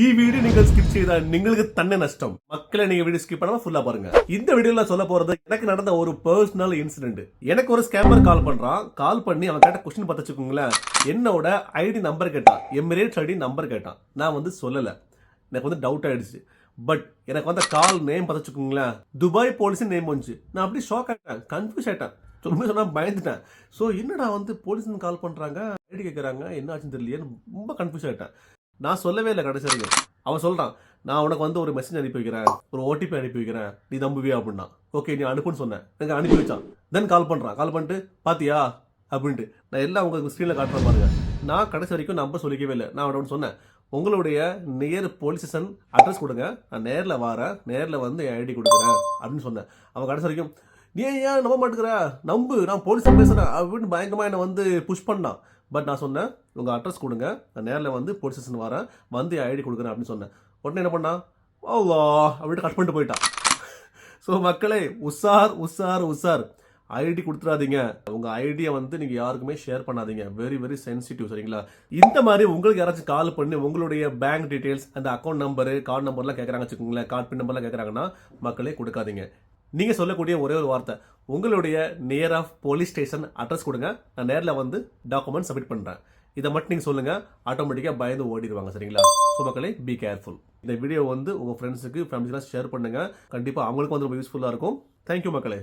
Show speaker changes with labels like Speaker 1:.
Speaker 1: ഈ വീഡിയോ നിങ്ങൾ സ്കിപ്പ് ചെയ്താൽ നിങ്ങൾക്ക് തന്നെ നഷ്ടം. മക്കളെ நீங்க வீடியோ ஸ்கிப் பண்ணாம ஃபுல்லா பாருங்க. இந்த வீடியோல சொல்ல போறது எனக்கு நடந்த ஒரு பர்சனல் இன்சிடென்ட். எனக்கு ஒரு ஸ்கேமர் கால் பண்றான். கால் பண்ணி அவன் கேட்ட क्वेश्चन பார்த்து வச்சுக்கோங்களேன். என்னோட ஐடி நம்பர் கேட்டான். எமிரேட்ஸ் ஐடி நம்பர் கேட்டான். நான் வந்து சொல்லல. எனக்கு வந்து டவுட் ஆயிடுச்சு. பட் எனக்கு வந்து கால் நேம் பார்த்து வச்சுக்கோங்களேன். துபாய் போலீஸ் நேம் வந்துச்சு. நான் அப்படியே ஷாக் ஆயிட்டேன். கன்ஃபியூஸ் ஆயிட்டேன். சொன்னா பயந்துட்டேன். ஸோ என்னடா வந்து போலீஸ் கால் பண்றாங்க, ஐடி கேட்கறாங்க, என்ன ஆச்சுன்னு தெரியலையே, ரொம்ப கன்ஃபியூஸ் ஆயிட்டேன். நான் சொல்லவே இல்லை கடைசி வரைக்கும். அவன் சொல்றான், நான் உனக்கு வந்து ஒரு மெசேஜ் அனுப்பி வைக்கிறேன், ஒரு ஓடிபி அனுப்பி வைக்கிறேன், நீ நம்புவியா அப்படின்னா. ஓகே நீ அனுப்புன்னு சொன்னேன். எனக்கு அனுப்பி வச்சான். தென் கால் பண்றான். கால் பண்ணிட்டு பாத்தியா அப்படின்ட்டு நான் எல்லாம் உங்களுக்கு ஸ்க்ரீனில் காட்டுற பாருங்க. நான் கடைசி வரைக்கும் நம்பர் சொல்லிக்கவே இல்லை. நான் அவன் சொன்னேன், உங்களுடைய நியர் போலீஸ் ஸ்டேஷன் அட்ரஸ் கொடுங்க, நான் நேரில் வரேன், நேரில் வந்து என் ஐடி கொடுக்குறேன் அப்படின்னு சொன்னேன். அவன் கடைசி வரைக்கும் நீ ஏன் நம்ப மாட்டேங்கிற, நம்பு, நான் போலீஸை பேசுகிறேன் அப்படின்னு பயங்கரமாக என்னை வந்து புஷ் பண்ணான். பட் நான் சொன்னேன், உங்கள் அட்ரஸ் கொடுங்க, நான் நேரில் வந்து போலீஸ் ஸ்டேஷன் வரேன், வந்து என் ஐடி கொடுக்குறேன் அப்படின்னு சொன்னேன். உடனே என்ன பண்ணான், அவ்வளோ அப்படின்ட்டு கட் பண்ணிட்டு போயிட்டான். ஸோ மக்களே, உஷார் உஷார் உஷார். ஐடி கொடுத்துடாதீங்க. உங்கள் ஐடியை வந்து நீங்கள் யாருக்குமே ஷேர் பண்ணாதீங்க. வெரி வெரி சென்சிட்டிவ், சரிங்களா? இந்த மாதிரி உங்களுக்கு யாராச்சும் கால் பண்ணி உங்களுடைய பேங்க் டீட்டெயில்ஸ், அந்த அக்கௌண்ட் நம்பரு, கார்டு நம்பர்லாம் கேட்குறாங்க வச்சுக்கோங்களேன், கார்டு பின் நம்பர்லாம் கேட்குறாங்கன்னா மக்களே கொடுக்காதீங்க. நீங்கள் சொல்லக்கூடிய ஒரே ஒரு வார்த்தை, உங்களுடைய near of police station address கொடுங்க, நான் நேரில் வந்து டாக்குமெண்ட் சப்மிட் பண்ணுறேன். இதை மட்டும் நீங்கள் சொல்லுங்கள், ஆட்டோமேட்டிக்காக பயந்து ஓடிடுவாங்க, சரிங்களா? ஸோ மக்களே, பி கேர்ஃபுல். இந்த வீடியோ வந்து உங்கள் ஃப்ரெண்ட்ஸுக்கு, ஃபேமிலிஸ்லாம் ஷேர் பண்ணுங்கள். கண்டிப்பாக அவங்களுக்கும் வந்து ரொம்ப யூஸ்ஃபுல்லாக இருக்கும். தேங்க்யூ மக்களே.